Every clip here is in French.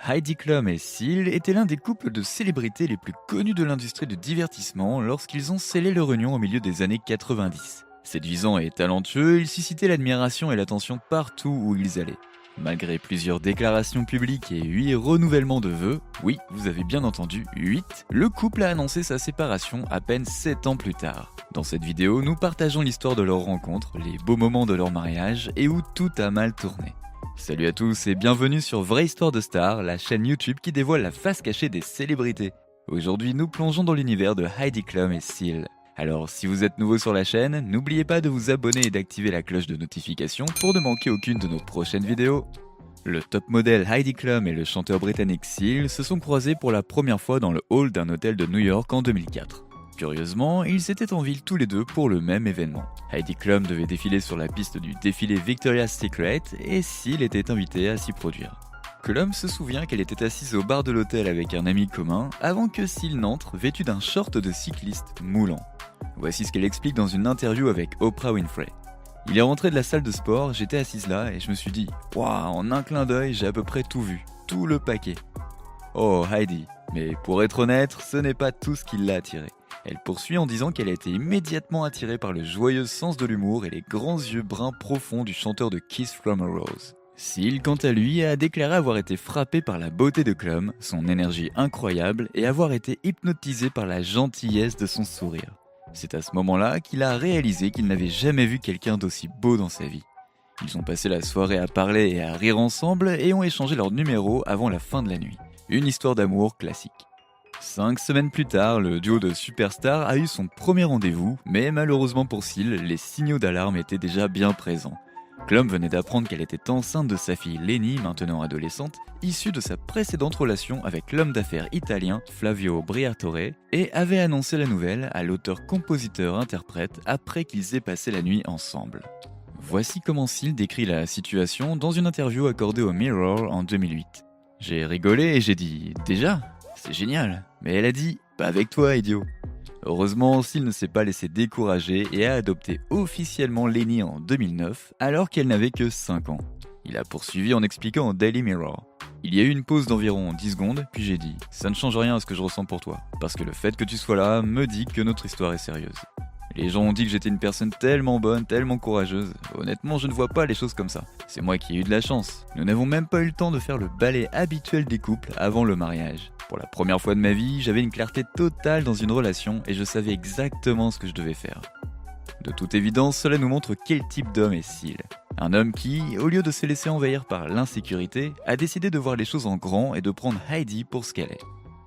Heidi Klum et Seal étaient l'un des couples de célébrités les plus connus de l'industrie du divertissement lorsqu'ils ont scellé leur union au milieu des années 90. Séduisants et talentueux, ils suscitaient l'admiration et l'attention partout où ils allaient. Malgré plusieurs déclarations publiques et 8 renouvellements de vœux, oui, vous avez bien entendu, 8, le couple a annoncé sa séparation à peine 7 ans plus tard. Dans cette vidéo, nous partageons l'histoire de leur rencontre, les beaux moments de leur mariage et où tout a mal tourné. Salut à tous et bienvenue sur Vraie Histoire de Stars, la chaîne YouTube qui dévoile la face cachée des célébrités. Aujourd'hui, nous plongeons dans l'univers de Heidi Klum et Seal. Alors, si vous êtes nouveau sur la chaîne, n'oubliez pas de vous abonner et d'activer la cloche de notification pour ne manquer aucune de nos prochaines vidéos. Le top modèle Heidi Klum et le chanteur britannique Seal se sont croisés pour la première fois dans le hall d'un hôtel de New York en 2004. Curieusement, ils étaient en ville tous les deux pour le même événement. Heidi Klum devait défiler sur la piste du défilé Victoria's Secret et Seal était invité à s'y produire. Klum se souvient qu'elle était assise au bar de l'hôtel avec un ami commun avant que Seal n'entre vêtu d'un short de cycliste moulant. Voici ce qu'elle explique dans une interview avec Oprah Winfrey. Il est rentré de la salle de sport, j'étais assise là et je me suis dit « Waouh, en un clin d'œil, j'ai à peu près tout vu, tout le paquet. » Oh Heidi, mais pour être honnête, ce n'est pas tout ce qui l'a attirée. Elle poursuit en disant qu'elle a été immédiatement attirée par le joyeux sens de l'humour et les grands yeux bruns profonds du chanteur de Kiss from a Rose. Seal, quant à lui, a déclaré avoir été frappé par la beauté de Klum, son énergie incroyable et avoir été hypnotisé par la gentillesse de son sourire. C'est à ce moment-là qu'il a réalisé qu'il n'avait jamais vu quelqu'un d'aussi beau dans sa vie. Ils ont passé la soirée à parler et à rire ensemble et ont échangé leurs numéros avant la fin de la nuit. Une histoire d'amour classique. 5 semaines plus tard, le duo de superstars a eu son premier rendez-vous, mais malheureusement pour Seal, les signaux d'alarme étaient déjà bien présents. Klum venait d'apprendre qu'elle était enceinte de sa fille Leni, maintenant adolescente, issue de sa précédente relation avec l'homme d'affaires italien Flavio Briatore, et avait annoncé la nouvelle à l'auteur-compositeur-interprète après qu'ils aient passé la nuit ensemble. Voici comment Seal décrit la situation dans une interview accordée au Mirror en 2008. J'ai rigolé et j'ai dit « Déjà ? C'est génial !» Mais elle a dit « Pas avec toi, idiot !» Heureusement, Seal ne s'est pas laissé décourager et a adopté officiellement Leni en 2009, alors qu'elle n'avait que 5 ans. Il a poursuivi en expliquant au Daily Mirror. Il y a eu une pause d'environ 10 secondes, puis j'ai dit « Ça ne change rien à ce que je ressens pour toi, parce que le fait que tu sois là me dit que notre histoire est sérieuse. » Les gens ont dit que j'étais une personne tellement bonne, tellement courageuse. Honnêtement, je ne vois pas les choses comme ça. C'est moi qui ai eu de la chance. Nous n'avons même pas eu le temps de faire le balai habituel des couples avant le mariage. Pour la première fois de ma vie, j'avais une clarté totale dans une relation et je savais exactement ce que je devais faire. De toute évidence, cela nous montre quel type d'homme est Seal. Un homme qui, au lieu de se laisser envahir par l'insécurité, a décidé de voir les choses en grand et de prendre Heidi pour ce qu'elle est.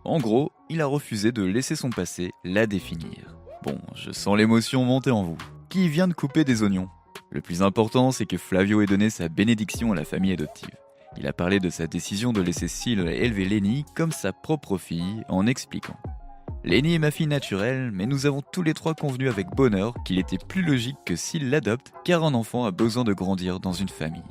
En gros, il a refusé de laisser son passé la définir. Bon, je sens l'émotion monter en vous. Qui vient de couper des oignons? Le plus important, c'est que Flavio ait donné sa bénédiction à la famille adoptive. Il a parlé de sa décision de laisser Seal élever Leni comme sa propre fille en expliquant « Leni est ma fille naturelle, mais nous avons tous les trois convenu avec bonheur qu'il était plus logique que Seal l'adopte car un enfant a besoin de grandir dans une famille. »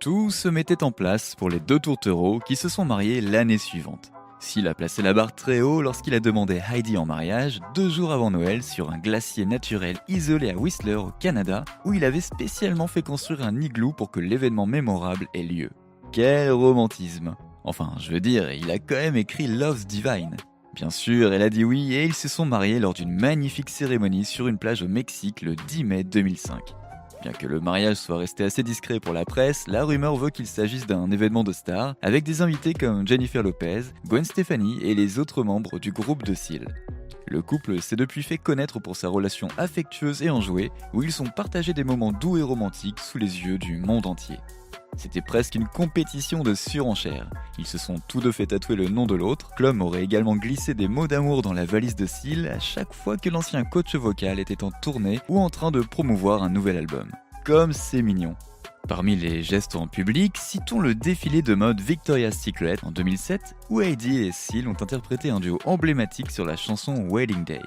Tout se mettait en place pour les deux tourtereaux qui se sont mariés l'année suivante. Seal a placé la barre très haut lorsqu'il a demandé Heidi en mariage 2 jours avant Noël sur un glacier naturel isolé à Whistler au Canada où il avait spécialement fait construire un igloo pour que l'événement mémorable ait lieu. Quel romantisme! Enfin, je veux dire, il a quand même écrit Love's Divine. Bien sûr, elle a dit oui et ils se sont mariés lors d'une magnifique cérémonie sur une plage au Mexique le 10 mai 2005. Bien que le mariage soit resté assez discret pour la presse, la rumeur veut qu'il s'agisse d'un événement de stars, avec des invités comme Jennifer Lopez, Gwen Stefani et les autres membres du groupe de Seal. Le couple s'est depuis fait connaître pour sa relation affectueuse et enjouée, où ils ont partagé des moments doux et romantiques sous les yeux du monde entier. C'était presque une compétition de surenchère. Ils se sont tous deux fait tatouer le nom de l'autre. Klum aurait également glissé des mots d'amour dans la valise de Seal à chaque fois que l'ancien coach vocal était en tournée ou en train de promouvoir un nouvel album. Comme c'est mignon. Parmi les gestes en public, citons le défilé de mode Victoria's Secret en 2007 où Heidi et Seal ont interprété un duo emblématique sur la chanson Wedding Day.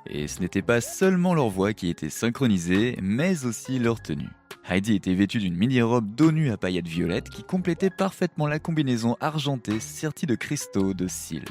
Et ce n'était pas seulement leur voix qui était synchronisée, mais aussi leur tenue. Heidi était vêtue d'une mini-robe dos nu à paillettes violettes qui complétait parfaitement la combinaison argentée sertie de cristaux de Seal.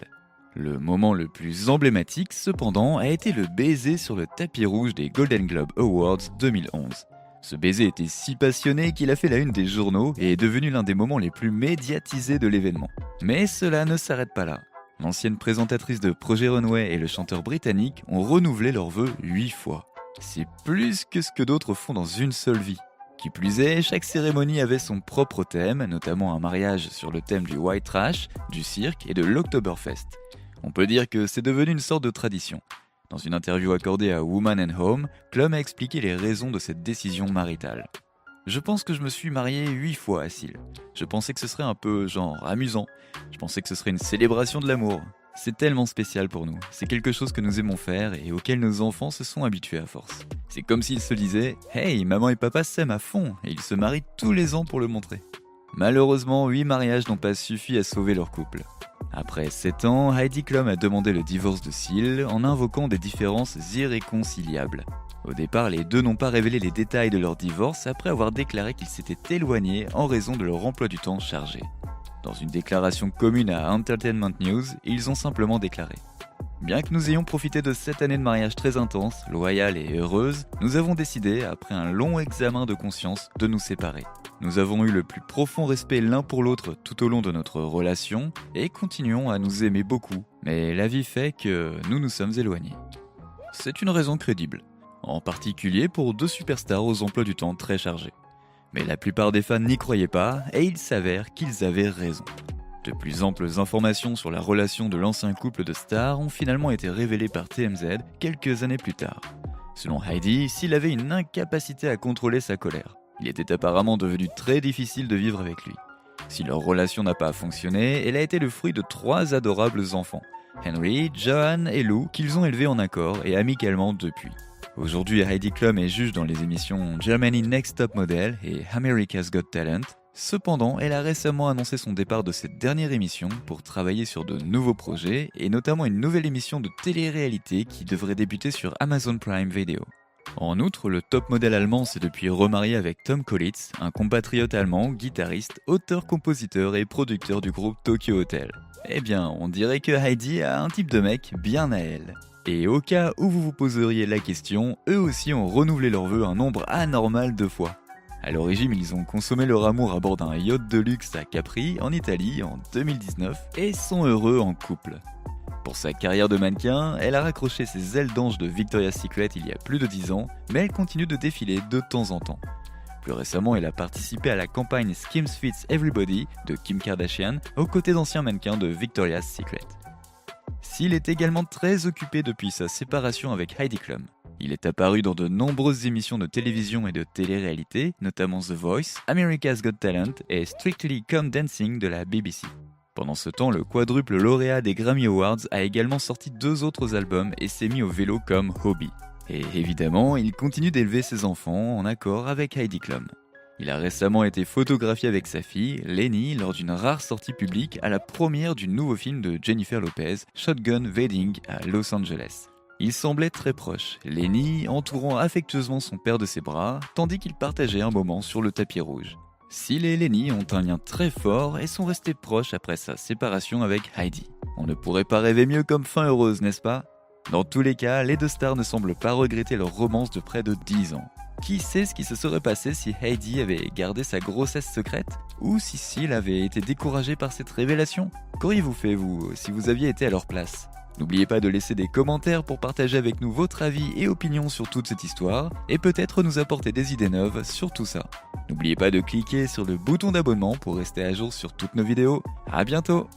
Le moment le plus emblématique, cependant, a été le baiser sur le tapis rouge des Golden Globe Awards 2011. Ce baiser était si passionné qu'il a fait la une des journaux et est devenu l'un des moments les plus médiatisés de l'événement. Mais cela ne s'arrête pas là. L'ancienne présentatrice de Projet Runway et le chanteur britannique ont renouvelé leurs vœux 8 fois. C'est plus que ce que d'autres font dans une seule vie. Qui plus est, chaque cérémonie avait son propre thème, notamment un mariage sur le thème du white trash, du cirque et de l'Oktoberfest. On peut dire que c'est devenu une sorte de tradition. Dans une interview accordée à Woman and Home, Klum a expliqué les raisons de cette décision maritale. Je pense que je me suis marié 8 fois à Seal. Je pensais que ce serait un peu, genre, amusant. Je pensais que ce serait une célébration de l'amour. C'est tellement spécial pour nous. C'est quelque chose que nous aimons faire et auquel nos enfants se sont habitués à force. C'est comme s'ils se disaient « Hey, maman et papa s'aiment à fond » et ils se marient tous les ans pour le montrer. Malheureusement, 8 mariages n'ont pas suffi à sauver leur couple. Après 7 ans, Heidi Klum a demandé le divorce de Seal en invoquant des différences irréconciliables. Au départ, les deux n'ont pas révélé les détails de leur divorce après avoir déclaré qu'ils s'étaient éloignés en raison de leur emploi du temps chargé. Dans une déclaration commune à Entertainment News, ils ont simplement déclaré « Bien que nous ayons profité de 7 années de mariage très intense, loyale et heureuse, nous avons décidé, après un long examen de conscience, de nous séparer. Nous avons eu le plus profond respect l'un pour l'autre tout au long de notre relation et continuons à nous aimer beaucoup, mais la vie fait que nous nous sommes éloignés. » C'est une raison crédible, en particulier pour deux superstars aux emplois du temps très chargés. Mais la plupart des fans n'y croyaient pas et il s'avère qu'ils avaient raison. De plus amples informations sur la relation de l'ancien couple de stars ont finalement été révélées par TMZ quelques années plus tard. Selon Heidi, Seal avait une incapacité à contrôler sa colère. Il était apparemment devenu très difficile de vivre avec lui. Si leur relation n'a pas fonctionné, elle a été le fruit de 3 adorables enfants, Henry, Joan et Lou, qu'ils ont élevés en accord et amicalement depuis. Aujourd'hui, Heidi Klum est juge dans les émissions Germany Next Top Model et America's Got Talent. Cependant, elle a récemment annoncé son départ de cette dernière émission pour travailler sur de nouveaux projets et notamment une nouvelle émission de télé-réalité qui devrait débuter sur Amazon Prime Video. En outre, le top modèle allemand s'est depuis remarié avec Tom Collitz, un compatriote allemand, guitariste, auteur-compositeur et producteur du groupe Tokyo Hotel. Eh bien, on dirait que Heidi a un type de mec bien à elle. Et au cas où vous vous poseriez la question, eux aussi ont renouvelé leurs vœux un nombre anormal de fois. À l'origine, ils ont consommé leur amour à bord d'un yacht de luxe à Capri, en Italie, en 2019, et sont heureux en couple. Pour sa carrière de mannequin, elle a raccroché ses ailes d'ange de Victoria's Secret il y a plus de 10 ans, mais elle continue de défiler de temps en temps. Plus récemment, elle a participé à la campagne Skims Fits Everybody de Kim Kardashian, aux côtés d'anciens mannequins de Victoria's Secret. Seal est également très occupé depuis sa séparation avec Heidi Klum. Il est apparu dans de nombreuses émissions de télévision et de télé-réalité, notamment The Voice, America's Got Talent et Strictly Come Dancing de la BBC. Pendant ce temps, le quadruple lauréat des Grammy Awards a également sorti 2 autres albums et s'est mis au vélo comme hobby. Et évidemment, il continue d'élever ses enfants en accord avec Heidi Klum. Il a récemment été photographié avec sa fille, Lenny, lors d'une rare sortie publique à la première du nouveau film de Jennifer Lopez, Shotgun Wedding à Los Angeles. Ils semblaient très proches, Lenny entourant affectueusement son père de ses bras, tandis qu'ils partageaient un moment sur le tapis rouge. Seal et Lenny ont un lien très fort et sont restés proches après sa séparation avec Heidi. On ne pourrait pas rêver mieux comme fin heureuse, n'est-ce pas ? Dans tous les cas, les deux stars ne semblent pas regretter leur romance de près de 10 ans. Qui sait ce qui se serait passé si Heidi avait gardé sa grossesse secrète ? Ou si Seal avait été découragé par cette révélation ? Qu'auriez-vous fait, vous, si vous aviez été à leur place ? N'oubliez pas de laisser des commentaires pour partager avec nous votre avis et opinion sur toute cette histoire, et peut-être nous apporter des idées neuves sur tout ça. N'oubliez pas de cliquer sur le bouton d'abonnement pour rester à jour sur toutes nos vidéos. À bientôt !